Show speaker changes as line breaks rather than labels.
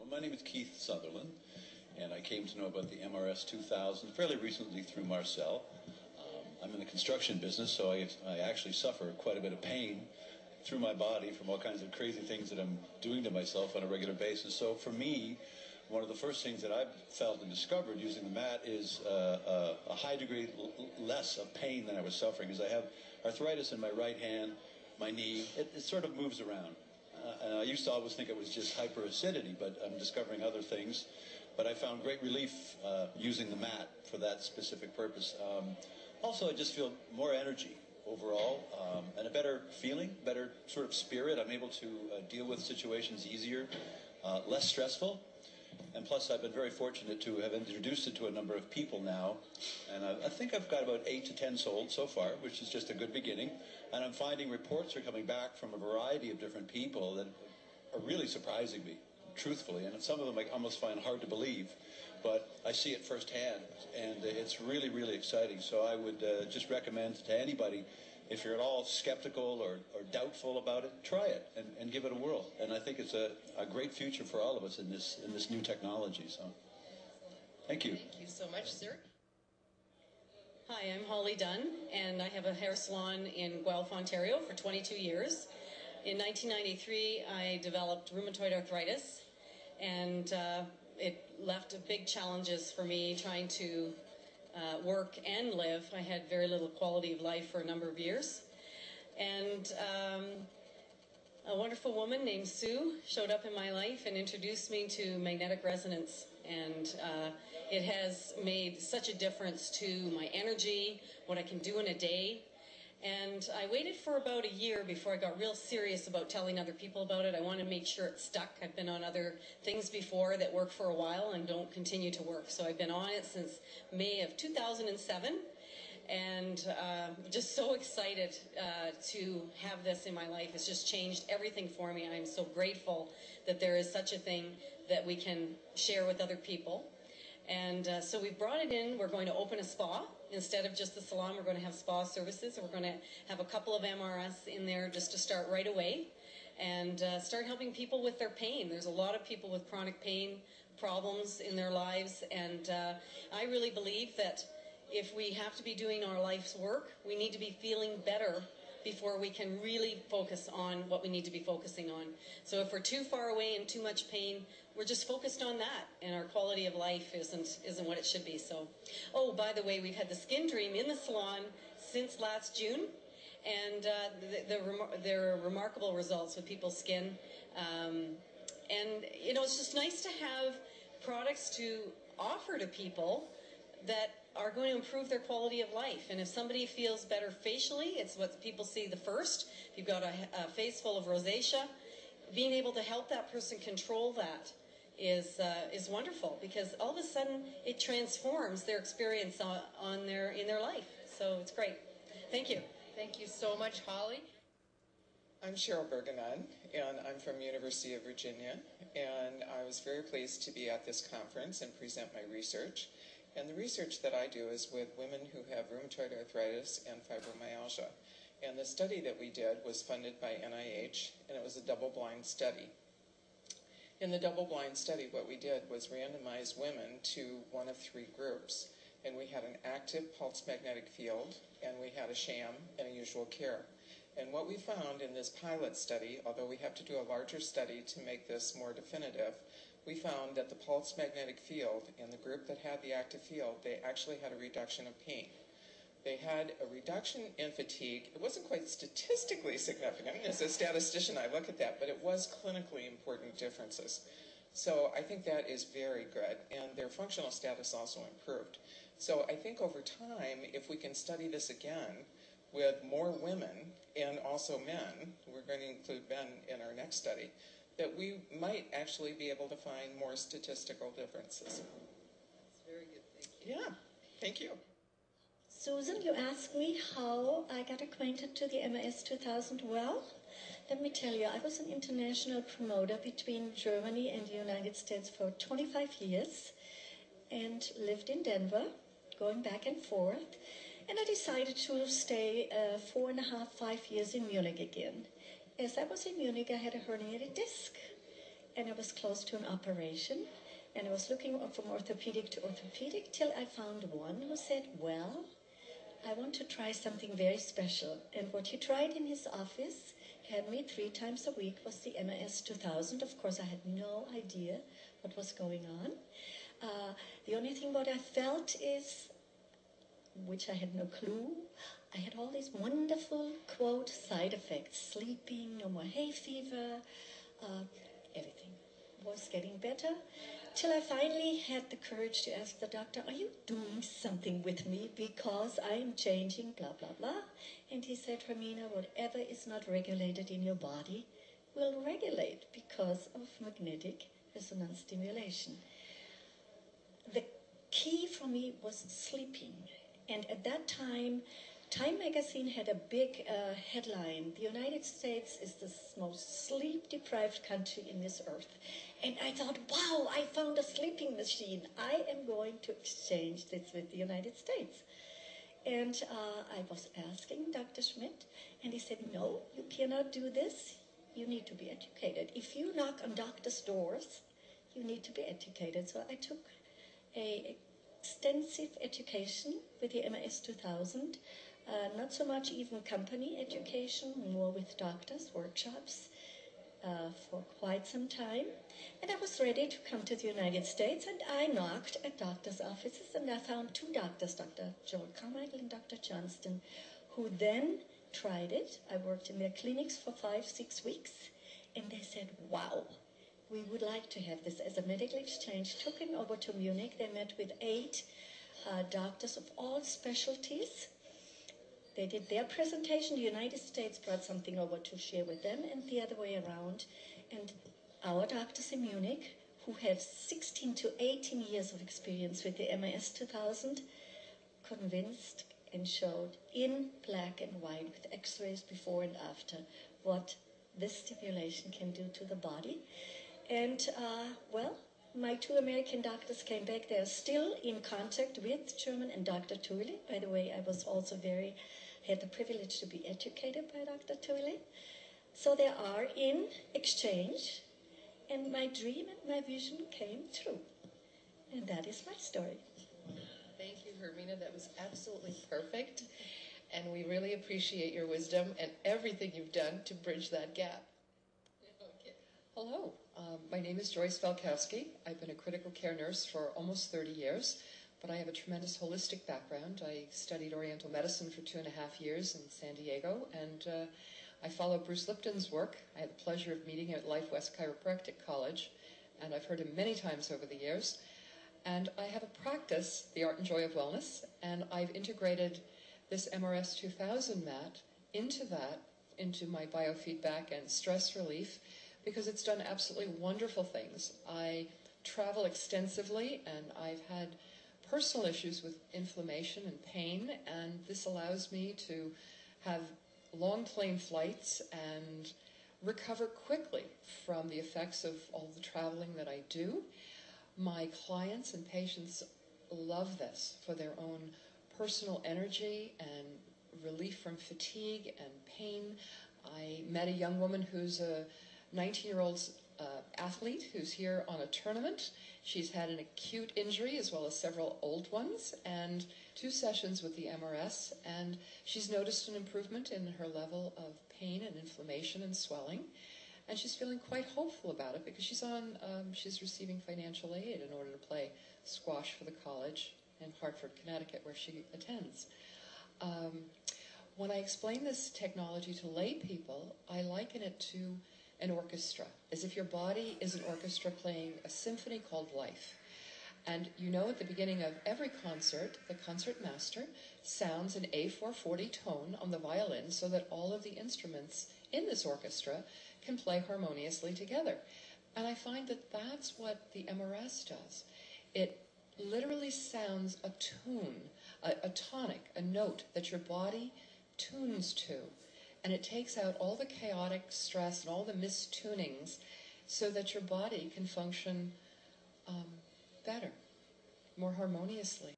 Well, my name is Keith Sutherland, and I came to know about the MRS 2000 fairly recently through Marcel. I'm in the construction business, so I actually suffer quite a bit of pain through my body from all kinds of crazy things that I'm doing to myself on a regular basis. So for me, one of the first things that I've felt and discovered using the mat is a high degree less of pain than I was suffering, because I have arthritis in my right hand, my knee. It sort of moves around. And I used to always think it was just hyperacidity, but I'm discovering other things. But I found great relief using the mat for that specific purpose. Also, I just feel more energy overall, and a better feeling, better sort of spirit. I'm able to deal with situations easier, less stressful. And plus, I've been very fortunate to have introduced it to a number of people now. And I think I've got about 8 to 10 sold so far, which is just a good beginning. And I'm finding reports are coming back from a variety of different people that are really surprising me, truthfully. And some of them I almost find hard to believe. But I see it firsthand, and it's really, really exciting. So I would just recommend to anybody, if you're at all skeptical or doubtful about it, try it and give it a whirl. And I think it's a great future for all of us in this new technology. So, thank you.
Thank you so much, sir.
Hi, I'm Holly Dunn, and I have a hair salon in Guelph, Ontario for 22 years. In 1993, I developed rheumatoid arthritis, and it left big challenges for me trying to work and live. I had very little quality of life for a number of years. And a wonderful woman named Sue showed up in my life and introduced me to magnetic resonance. And it has made such a difference to my energy, what I can do in a day. And I waited for about a year before I got real serious about telling other people about it. I wanted to make sure it stuck. I've been on other things before that work for a while and don't continue to work. So I've been on it since May of 2007. And just so excited to have this in my life. It's just changed everything for me. I'm so grateful that there is such a thing that we can share with other people. And so we brought it in. We're going to open a spa. Instead of just the salon, we're going to have spa services. We're going to have a couple of MRS in there just to start right away and start helping people with their pain. There's a lot of people with chronic pain problems in their lives, and I really believe that if we have to be doing our life's work, we need to be feeling better before we can really focus on what we need to be focusing on. So if we're too far away and too much pain, we're just focused on that, and our quality of life isn't what it should be. So, oh, by the way, we've had the Skin Dream in the salon since last June, and there are remarkable results with people's skin. And, you know, it's just nice to have products to offer to people that are going to improve their quality of life. And if somebody feels better facially, it's what people see the first. If you've got a face full of rosacea, being able to help that person control that is wonderful, because all of a sudden it transforms their experience in their life. So it's great. Thank you.
Thank you so much, Holly.
I'm Cheryl Bergenon, and I'm from University of Virginia, and I was very pleased to be at this conference and present my research. And the research that I do is with women who have rheumatoid arthritis and fibromyalgia. And the study that we did was funded by NIH, and it was a double-blind study. In the double-blind study, what we did was randomize women to one of 3 groups. And we had an active pulse magnetic field, and we had a sham and a usual care. And what we found in this pilot study, although we have to do a larger study to make this more definitive, we found that the pulse magnetic field in the group that had the active field, they actually had a reduction of pain. They had a reduction in fatigue. It wasn't quite statistically significant. As a statistician, I look at that, but it was clinically important differences. So I think that is very good, and their functional status also improved. So I think over time, if we can study this again with more women and also men, we're going to include men in our next study, that we might actually be able to find more statistical differences.
That's very good. Thank you.
Yeah, thank you.
Susan, you asked me how I got acquainted to the MRS 2000. Well, let me tell you, I was an international promoter between Germany and the United States for 25 years and lived in Denver, going back and forth. And I decided to stay 4.5, 5 years in Munich again. As I was in Munich, I had a herniated disc. and I was close to an operation, and I was looking from orthopedic to orthopedic till I found one who said, well, I want to try something very special. And what he tried in his office, had me 3 times a week, was the MRS 2000. Of course, I had no idea what was going on. The only thing what I felt is, which I had no clue, I had all these wonderful, quote, side effects: sleeping, no more hay fever, everything was getting better, till I finally had the courage to ask the doctor, are you doing something with me, because I am changing, blah, blah, blah. And he said, Hermina, whatever is not regulated in your body will regulate because of magnetic resonance stimulation. The key for me was sleeping. And at that time, Time magazine had a big headline: the United States is the most sleep-deprived country in this earth. And I thought, wow, I found a sleeping machine. I am going to exchange this with the United States. And I was asking Dr. Schmidt, and he said, no, you cannot do this. You need to be educated. If you knock on doctors' doors, you need to be educated. So I took a extensive education with the MRS 2000. Not so much even company education, more with doctors, workshops for quite some time. And I was ready to come to the United States, and I knocked at doctors' offices, and I found 2 doctors, Dr. Joel Carmichael and Dr. Johnston, who then tried it. I worked in their clinics for 5-6 weeks, and they said, wow, we would like to have this as a medical exchange. Took him over to Munich. They met with 8 doctors of all specialties. They did their presentation. The United States brought something over to share with them, and the other way around. And our doctors in Munich, who had 16 to 18 years of experience with the MRS 2000, convinced and showed in black and white with x-rays before and after what this stimulation can do to the body. And, well, my 2 American doctors came back. They are still in contact with German and Dr. Thule. By the way, I was also had the privilege to be educated by Dr. Thule. So they are in exchange, and my dream and my vision came true. And that is my story.
Thank you, Hermina. That was absolutely perfect. And we really appreciate your wisdom and everything you've done to bridge that gap. Okay.
Hello, my name is Joyce Valkowski. I've been a critical care nurse for almost 30 years, but I have a tremendous holistic background. I studied Oriental medicine for 2.5 years in San Diego, and I follow Bruce Lipton's work. I had the pleasure of meeting him at Life West Chiropractic College, and I've heard him many times over the years. And I have a practice, The Art and Joy of Wellness, and I've integrated this MRS 2000 mat into my biofeedback and stress relief, because it's done absolutely wonderful things. I travel extensively, and I've had personal issues with inflammation and pain, and this allows me to have long plane flights and recover quickly from the effects of all the traveling that I do. My clients and patients love this for their own personal energy and relief from fatigue and pain. I met a young woman who's a 19-year-old athlete who's here on a tournament. She's had an acute injury as well as several old ones, and 2 sessions with the MRS, and she's noticed an improvement in her level of pain and inflammation and swelling, and she's feeling quite hopeful about it because she's receiving financial aid in order to play squash for the college in Hartford, Connecticut, where she attends. When I explain this technology to lay people, I liken it to an orchestra, as if your body is an orchestra playing a symphony called life. And you know, at the beginning of every concert, the concert master sounds an A440 tone on the violin so that all of the instruments in this orchestra can play harmoniously together. And I find that that's what the MRS does. It literally sounds a tune, a tonic, a note that your body tunes to. And it takes out all the chaotic stress and all the mistunings so that your body can function better, more harmoniously.